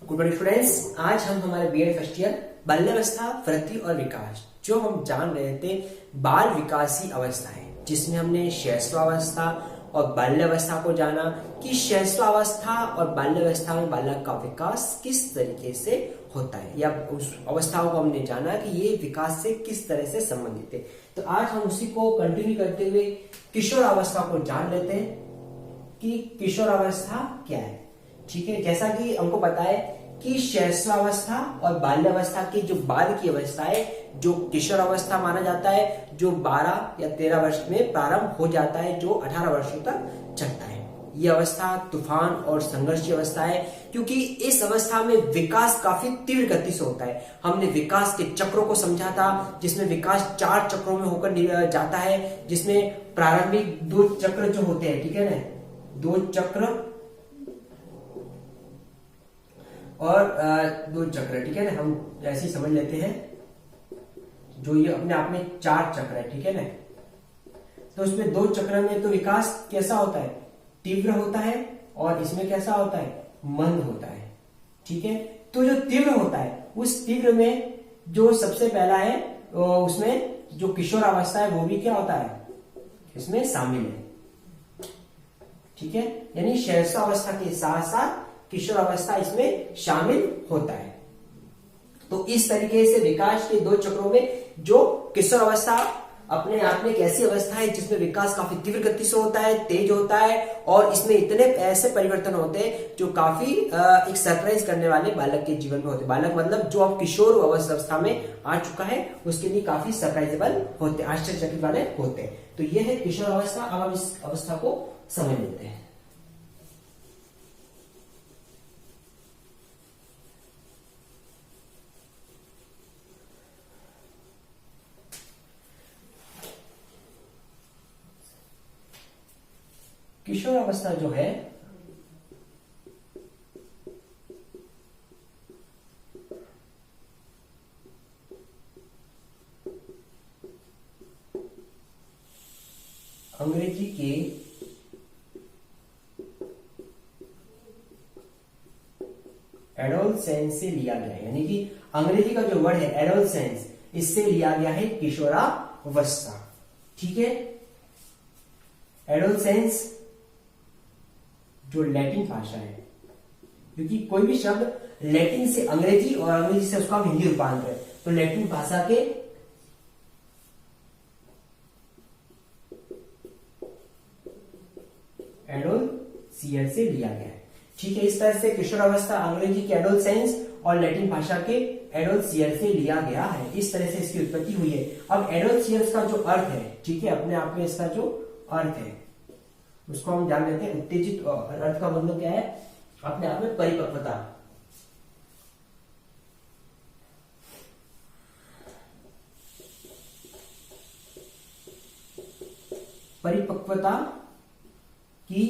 Good morning students. आज हम हमारे बीएड फर्स्ट ईयर बाल्यावस्था, वृद्धि और विकास जो हम जान रहे थे बाल विकासी अवस्थाएं, जिसमें हमने शैशवावस्था और बाल्यावस्था को जाना कि शैशवावस्था और बाल्यावस्था में बालक का विकास किस तरीके से होता है, या उस अवस्थाओं को हमने जाना कि ये विकास से किस तरह से संबंधित है। तो आज हम उसी को कंटिन्यू करते हुए किशोरावस्था को जान लेते हैं कि किशोरावस्था क्या है। ठीक है, जैसा कि हमको पता है कि शैशवावस्था और बाल्यावस्था की जो बाद की अवस्था है, जो किशोरावस्था माना जाता है, जो 12 या 13 वर्ष में प्रारंभ हो जाता है, जो 18 वर्षों तक चलता है। ये अवस्था तूफान और संघर्ष की अवस्था है, क्योंकि इस अवस्था में विकास काफी तीव्र गति से होता है। हमने विकास के चक्रों को समझा था, जिसमें विकास 4 चक्रों में होकर जाता है, जिसमें प्रारंभिक 2 चक्र जो होते हैं, ठीक है ना, 2 चक्र और 2 चक्र, ठीक है ना, हम ऐसे ही समझ लेते हैं। जो ये अपने आप में 4 चक्र है, ठीक है ना, तो उसमें 2 चक्र में तो विकास कैसा होता है, तीव्र होता है, और इसमें कैसा होता है, मंद होता है। ठीक है, तो जो तीव्र होता है, उस तीव्र में जो सबसे पहला है, उसमें जो किशोरावस्था है वो भी क्या होता है, इसमें शामिल है। ठीक है, यानी शैशवावस्था के साथ साथ किशोरावस्था इसमें शामिल होता है। तो इस तरीके से विकास के 2 चक्रों में जो किशोरावस्था अपने आप में एक ऐसी अवस्था है जिसमें विकास काफी तीव्र गति से होता है, तेज होता है, और इसमें इतने ऐसे परिवर्तन होते हैं जो काफी एक सरप्राइज करने वाले बालक के जीवन में होते हैं। बालक मतलब जो अब किशोर अवस्था में आ चुका है, उसके लिए काफी सरप्राइजेबल होते हैं, आश्चर्यचकित वाले होते हैं। तो यह है किशोरावस्था। अब हम इस अवस्था को समझ लेते हैं। किशोरावस्था जो है अंग्रेजी के एडोलसेंस से लिया गया है, यानी कि अंग्रेजी का जो वर्ड है एडोलसेंस, इससे लिया गया है किशोरावस्था। ठीक है, एडोलसेंस जो लैटिन भाषा है, क्योंकि कोई भी शब्द लैटिन से अंग्रेजी और अंग्रेजी से उसका हिंदी रूपांतर है, तो लैटिन भाषा के एडोलसियर से लिया गया है। ठीक है, इस तरह से किशोरावस्था अंग्रेजी के एडोलसेंस और लैटिन भाषा के एडोलसियर से लिया गया है। इस तरह से इसकी उत्पत्ति हुई है। अब एडोलसियर का जो अर्थ है, ठीक है, अपने आप में इसका जो अर्थ है उसको हम जान लेते हैं। उत्तेजित अर्थ का मतलब क्या है, अपने आप में परिपक्वता। परिपक्वता की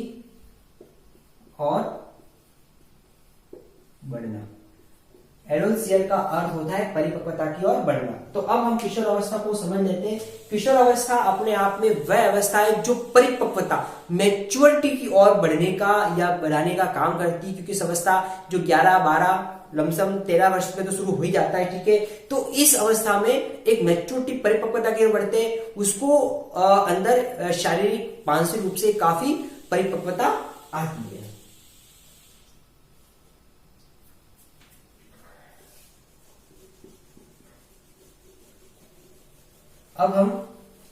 और बढ़ना। एडोलसियर का अर्थ होता है परिपक्वता की ओर बढ़ना। तो अब हम किशोरावस्था को समझ लेते हैं। किशोरावस्था अपने आप में वह अवस्था है जो परिपक्वता, मैच्योरिटी की ओर बढ़ने का या बढ़ाने का काम करती है, क्योंकि इस अवस्था जो 11, 12, लमसम 13 वर्ष में तो शुरू हो ही जाता है। ठीक है, तो इस अवस्था में एक मैच्योरिटी, परिपक्वता की ओर बढ़ते हैं, उसको अंदर शारीरिक मानसिक रूप से काफी परिपक्वता आती है। अब हम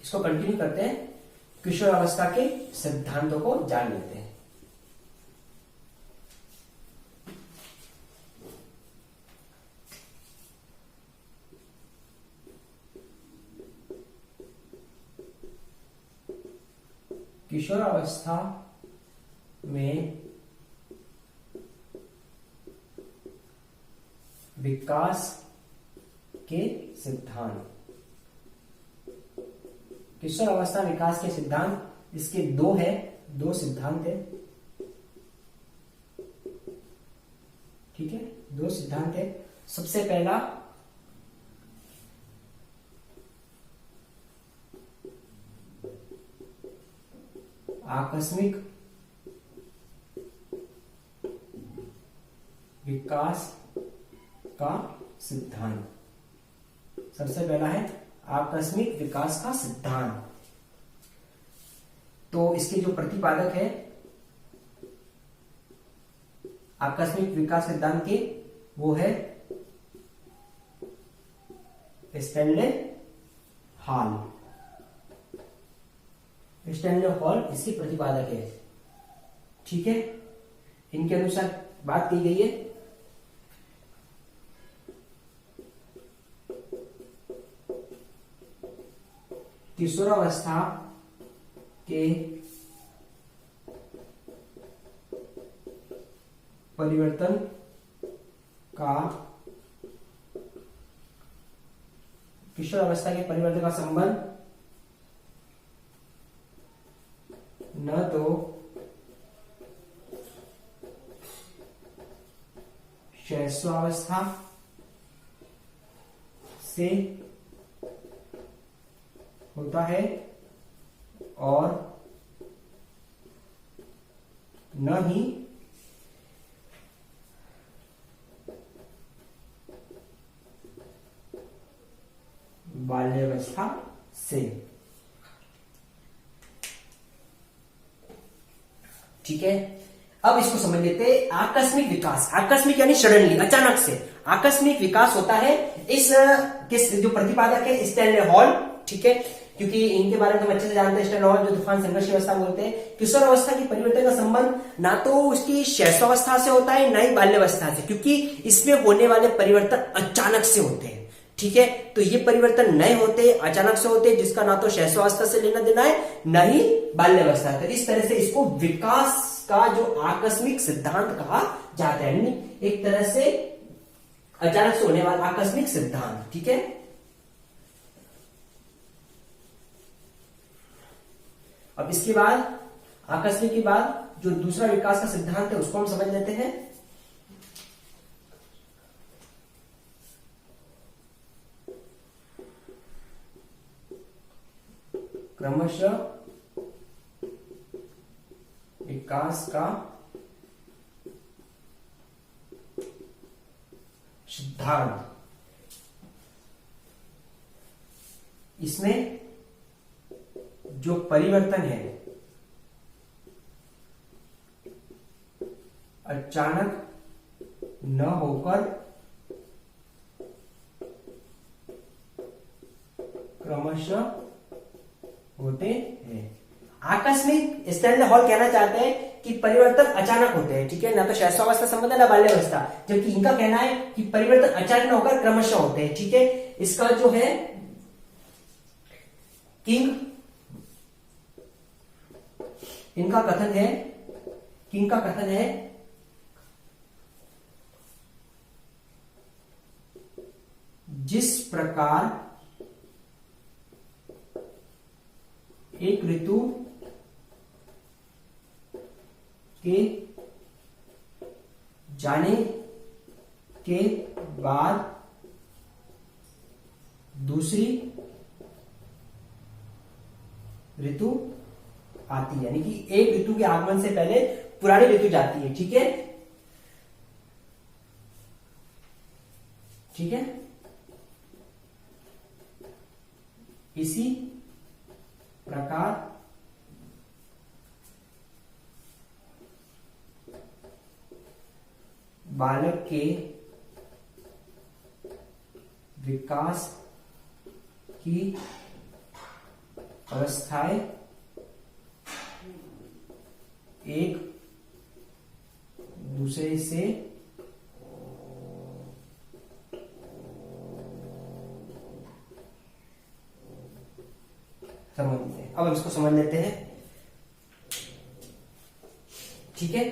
इसको कंटिन्यू करते हैं, किशोरावस्था के सिद्धांतों को जान लेते हैं। किशोरावस्था में विकास के सिद्धांत। किशोरावस्था विकास के सिद्धांत, इसके 2 सिद्धांत है। ठीक है, 2 सिद्धांत है। सबसे पहला आकस्मिक विकास का सिद्धांत। सबसे पहला है आकस्मिक विकास का सिद्धांत। तो इसके जो प्रतिपादक है आकस्मिक विकास सिद्धांत के, वो है स्टैनले हॉल। स्टैनले हॉल इसके प्रतिपादक है। ठीक है, इनके अनुसार बात की गई है किशोरावस्था के परिवर्तन का संबंध न तो शैशवावस्था से होता है और न ही बाल्यावस्था से। ठीक है, अब इसको समझ लेते हैं। आकस्मिक विकास, आकस्मिक यानी सडनली, अचानक से आकस्मिक विकास होता है। इस जो प्रतिपादक है स्टैनले हॉल। ठीक है, क्योंकि इनके बारे में हम अच्छे से जानते हैं। स्टैनले हॉल जो तूफान संघर्ष अवस्था बोलते हैं। किशोर अवस्था की परिवर्तन का संबंध ना तो उसकी शैशवावस्था से होता है ना ही बाल्यावस्था से, क्योंकि इसमें होने वाले परिवर्तन अचानक से होते हैं। ठीक है, तो ये परिवर्तन नए होते, अचानक से होते, जिसका ना तो शैशवावस्था से लेना देना है ना ही बाल्यावस्था। तो इस तरह से इसको विकास का जो आकस्मिक सिद्धांत कहा जाता है, एक तरह से अचानक से होने वाला आकस्मिक सिद्धांत। ठीक है, अब इसके बाद आकस्मिक के बाद जो दूसरा विकास का सिद्धांत है उसको हम समझ लेते हैं। क्रमशः विकास का सिद्धांत। इसमें जो परिवर्तन है अचानक न होकर क्रमशः होते हैं। आकस्मिक स्टैनले हॉल कहना चाहते हैं कि परिवर्तन अचानक होते हैं। ठीक है, ना तो शैशवावस्था संबंध है ना बाल्यावस्था, जबकि इनका कहना है कि परिवर्तन अचानक न होकर क्रमशः होते हैं। ठीक है, इसका जो है किंग, इनका कथन है, किंग का कथन है जिस प्रकार एक ऋतु के जाने के बाद दूसरी ऋतु आती है, यानी कि एक ऋतु के आगमन से पहले पुरानी ऋतु जाती है। ठीक है, ठीक है, इसी प्रकार बालक के विकास की अवस्थाएं एक दूसरे से समझते हैं। अब हम इसको समझ लेते हैं। ठीक है,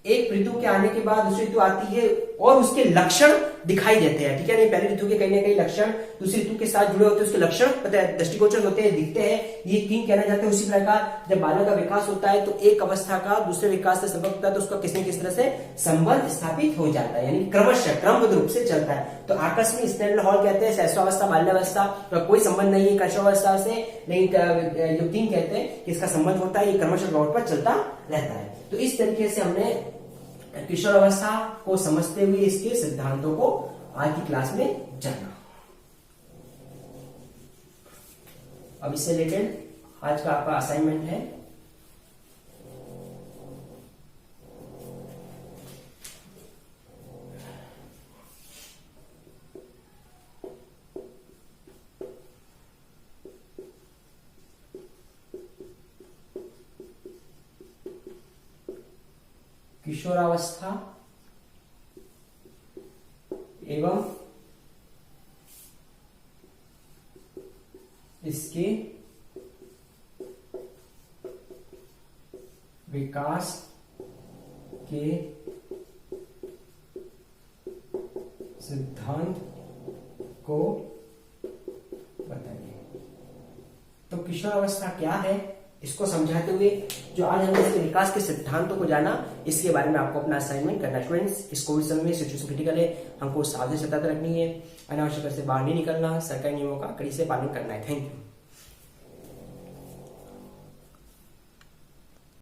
एक ऋतु के आने के बाद दूसरी ऋतु आती है और उसके लक्षण दिखाई देते हैं। ठीक है, नहीं पहली ऋतु के कहीं ना कहीं लक्षण दूसरी ऋतु के साथ जुड़े होते हैं, उसके लक्षण पता है दृष्टिगोचर होते हैं, दिखते हैं। ये किंग कहना चाहते हैं। उसी प्रकार जब बालक का विकास होता है तो एक अवस्था का दूसरे विकास से संबंध होता है, तो उसका किसी न किसी तरह से संबंध स्थापित हो जाता है, यानी क्रमशः क्रमबद्ध रूप से चलता है। तो आकस्मिक स्टैनले हॉल कहते हैं शैशवावस्था बाल्यावस्था का कोई संबंध नहीं है किशोरावस्था से, नहीं जो किंग कहते हैं कि इसका संबंध होता है, ये क्रमशः तौर पर चलता रहता है। तो इस तरीके से हमने किशोरावस्था को समझते हुए इसके सिद्धांतों को आज की क्लास में जाना। अब इससे रिलेटेड आज का आपका असाइनमेंट है, किशोरावस्था एवं इसके विकास के सिद्धांत को बताइए। तो किशोरावस्था क्या है इसको समझाते हुए जो आज हमने इसके विकास के सिद्धांतों को जाना, इसके बारे में आपको अपना असाइनमेंट करना। स्टूडेंट्स, इस कोविड समय में सिचुएशन क्रिटिकल है, हमको सावधानी सतर्क रखनी है, अनावश्यक से बाहर नहीं निकलना, सरकारी नियमों का कड़ी से पालन करना है। Thank you.